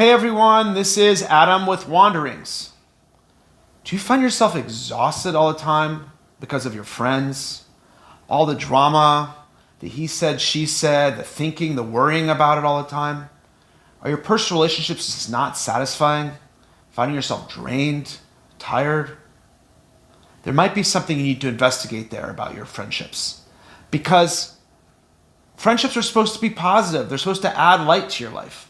Hey everyone, this is Adam with Wanderings. Do you find yourself exhausted all the time because of your friends? All the drama, the he said, she said, the thinking, the worrying about it all the time? Are your personal relationships just not satisfying? Finding yourself drained, tired? There might be something you need to investigate there about your friendships. Because friendships are supposed to be positive. They're supposed to add light to your life.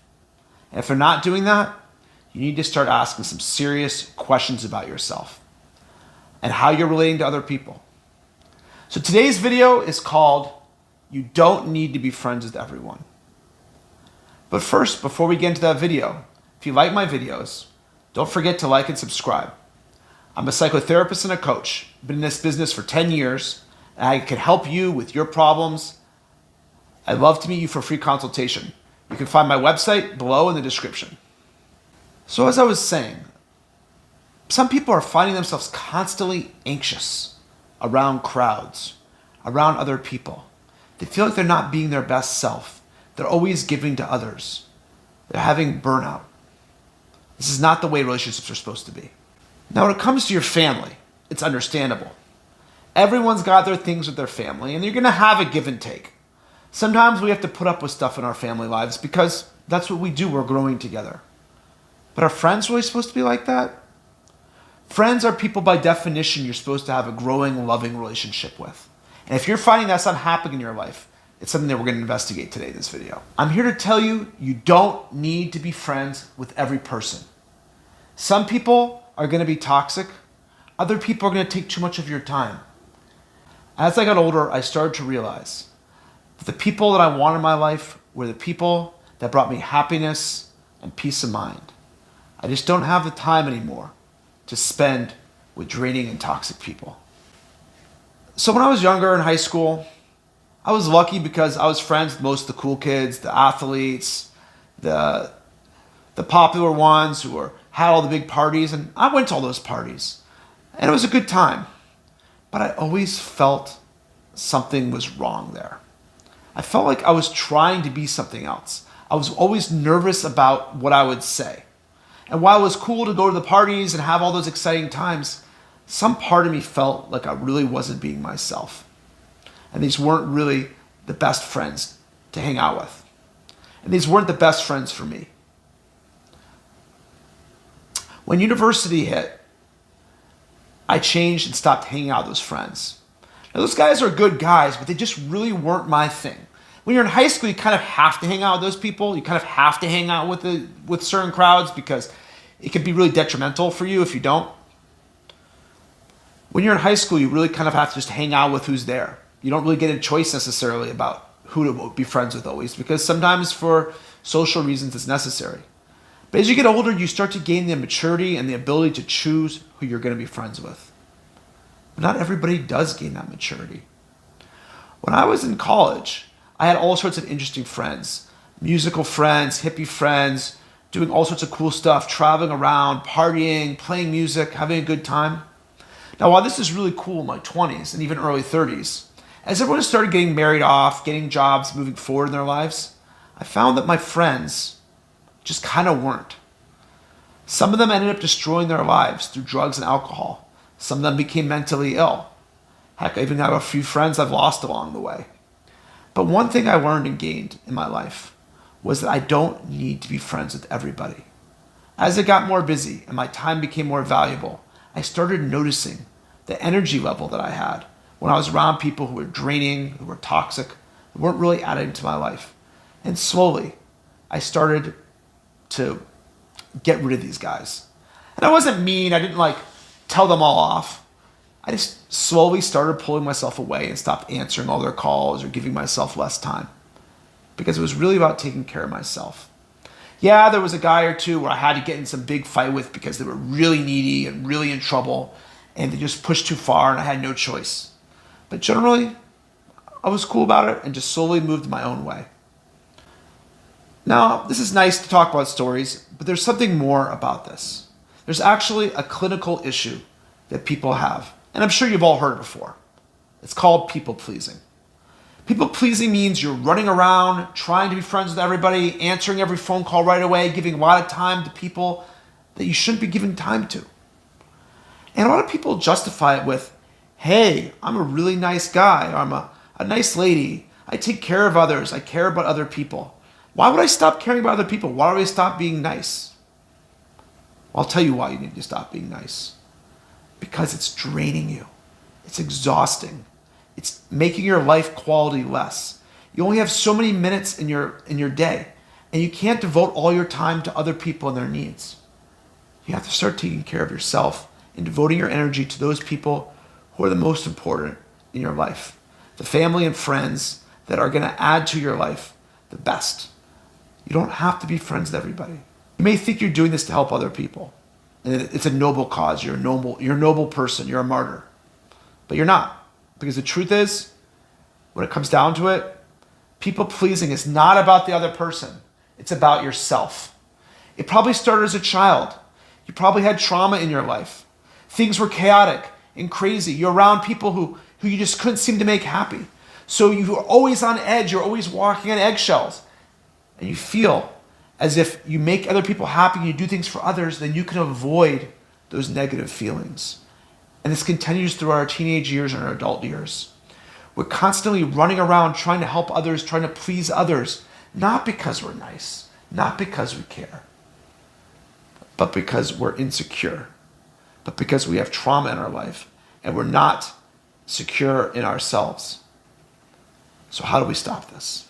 And if they're not doing that, you need to start asking some serious questions about yourself and how you're relating to other people. So today's video is called You Don't Need to Be Friends with Everyone. But first, before we get into that video, if you like my videos, don't forget to like and subscribe. I'm a psychotherapist and a coach. I've been in this business for 10 years, and I can help you with your problems. I'd love to meet you for a free consultation. You can find my website below in the description. So as I was saying, some people are finding themselves constantly anxious around crowds, around other people. They feel like they're not being their best self. They're always giving to others. They're having burnout. This is not the way relationships are supposed to be. Now, when it comes to your family, it's understandable. Everyone's got their things with their family, and you're going to have a give and take. Sometimes we have to put up with stuff in our family lives because that's what we do. We're growing together. But are friends really supposed to be like that? Friends are people by definition you're supposed to have a growing, loving relationship with. And if you're finding that's not happening in your life, it's something that we're going to investigate today in this video. I'm here to tell you, you don't need to be friends with every person. Some people are going to be toxic. Other people are going to take too much of your time. As I got older, I started to realize the people that I wanted in my life were the people that brought me happiness and peace of mind. I just don't have the time anymore to spend with draining and toxic people. So when I was younger in high school, I was lucky because I was friends with most of the cool kids, the athletes, the popular ones who had all the big parties, and I went to all those parties. And it was a good time. But I always felt something was wrong there. I felt like I was trying to be something else. I was always nervous about what I would say. And while it was cool to go to the parties and have all those exciting times, some part of me felt like I really wasn't being myself. And these weren't really the best friends to hang out with. And these weren't the best friends for me. When university hit, I changed and stopped hanging out with those friends. Now, those guys are good guys, but they just really weren't my thing. When you're in high school, you kind of have to hang out with those people. You kind of have to hang out with certain crowds because it can be really detrimental for you if you don't. When you're in high school, you really kind of have to just hang out with who's there. You don't really get a choice necessarily about who to be friends with always, because sometimes for social reasons it's necessary. But as you get older, you start to gain the maturity and the ability to choose who you're going to be friends with. But not everybody does gain that maturity. When I was in college, I had all sorts of interesting friends. Musical friends, hippie friends, doing all sorts of cool stuff, traveling around, partying, playing music, having a good time. Now, while this is really cool in my 20s and even early 30s, as everyone started getting married off, getting jobs, moving forward in their lives, I found that my friends just kind of weren't. Some of them ended up destroying their lives through drugs and alcohol. Some of them became mentally ill. Heck, I even have a few friends I've lost along the way. But one thing I learned and gained in my life was that I don't need to be friends with everybody. As I got more busy and my time became more valuable, I started noticing the energy level that I had when I was around people who were draining, who were toxic, who weren't really adding to my life. And slowly, I started to get rid of these guys. And I wasn't mean. I didn't tell them all off. I just slowly started pulling myself away and stopped answering all their calls or giving myself less time, because it was really about taking care of myself. Yeah, there was a guy or two where I had to get in some big fight with because they were really needy and really in trouble and they just pushed too far and I had no choice. But generally, I was cool about it and just slowly moved my own way. Now, this is nice to talk about stories, but there's something more about this. There's actually a clinical issue that people have, and I'm sure you've all heard it before. It's called people pleasing. People pleasing means you're running around, trying to be friends with everybody, answering every phone call right away, giving a lot of time to people that you shouldn't be giving time to. And a lot of people justify it with, hey, I'm a really nice guy, or I'm a nice lady. I take care of others. I care about other people. Why would I stop caring about other people? Why would I stop being nice? Well, I'll tell you why you need to stop being nice. Because it's draining you. It's exhausting. It's making your life quality less. You only have so many minutes in your day, and you can't devote all your time to other people and their needs. You have to start taking care of yourself and devoting your energy to those people who are the most important in your life. The family and friends that are going to add to your life the best. You don't have to be friends with everybody. You may think you're doing this to help other people. And it's a noble cause. You're a noble person. You're a martyr. But you're not. Because the truth is, when it comes down to it, people pleasing is not about the other person. It's about yourself. It probably started as a child. You probably had trauma in your life. Things were chaotic and crazy. You're around people who you just couldn't seem to make happy. So you were always on edge. You're always walking on eggshells. And you feel as if you make other people happy and you do things for others, then you can avoid those negative feelings. And this continues through our teenage years and our adult years. We're constantly running around trying to help others, trying to please others, not because we're nice, not because we care, but because we're insecure, but because we have trauma in our life and we're not secure in ourselves. So how do we stop this?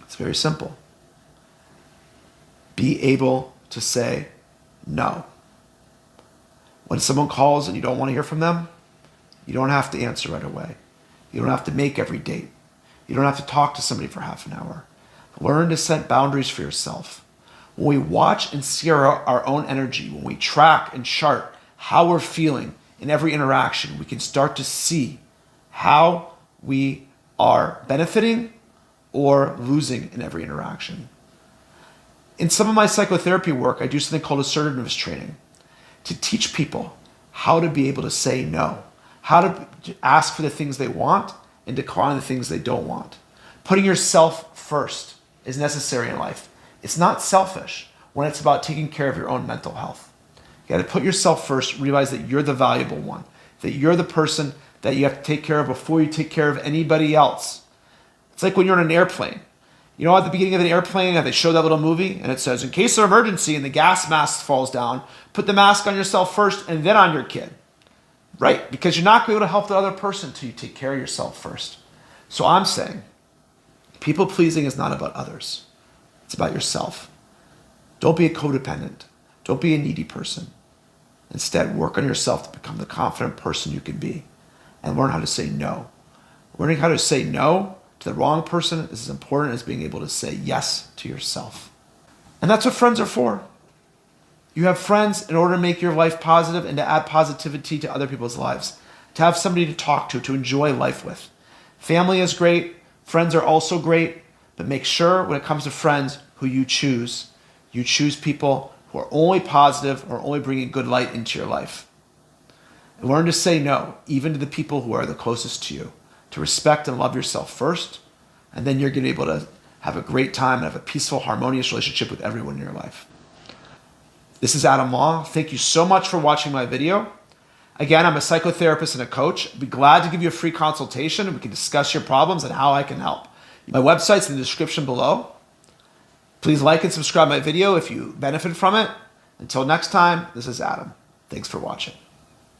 It's very simple. Be able to say no. When someone calls and you don't want to hear from them, you don't have to answer right away. You don't have to make every date. You don't have to talk to somebody for half an hour. Learn to set boundaries for yourself. When we watch and see our own energy, when we track and chart how we're feeling in every interaction, we can start to see how we are benefiting or losing in every interaction. In some of my psychotherapy work, I do something called assertiveness training to teach people how to be able to say no, how to ask for the things they want and decline the things they don't want. Putting yourself first is necessary in life. It's not selfish when it's about taking care of your own mental health. You got to put yourself first, realize that you're the valuable one, that you're the person that you have to take care of before you take care of anybody else. It's like when you're in an airplane. You know, at the beginning of an airplane, they show that little movie, and it says, in case of emergency and the gas mask falls down, put the mask on yourself first and then on your kid. Right, because you're not going to be able to help the other person until you take care of yourself first. So I'm saying, people pleasing is not about others. It's about yourself. Don't be a codependent. Don't be a needy person. Instead, work on yourself to become the confident person you can be and learn how to say no. Learning how to say no to the wrong person is as important as being able to say yes to yourself. And that's what friends are for. You have friends in order to make your life positive and to add positivity to other people's lives, to have somebody to talk to enjoy life with. Family is great. Friends are also great. But make sure when it comes to friends who you choose people who are only positive or only bringing good light into your life. And learn to say no, even to the people who are the closest to you. To respect and love yourself first, and then you're going to be able to have a great time and have a peaceful, harmonious relationship with everyone in your life. This is Adam Law. Thank you so much for watching my video. Again, I'm a psychotherapist and a coach. I'd be glad to give you a free consultation and we can discuss your problems and how I can help. My website's in the description below. Please like and subscribe my video if you benefit from it. Until next time, this is Adam. Thanks for watching.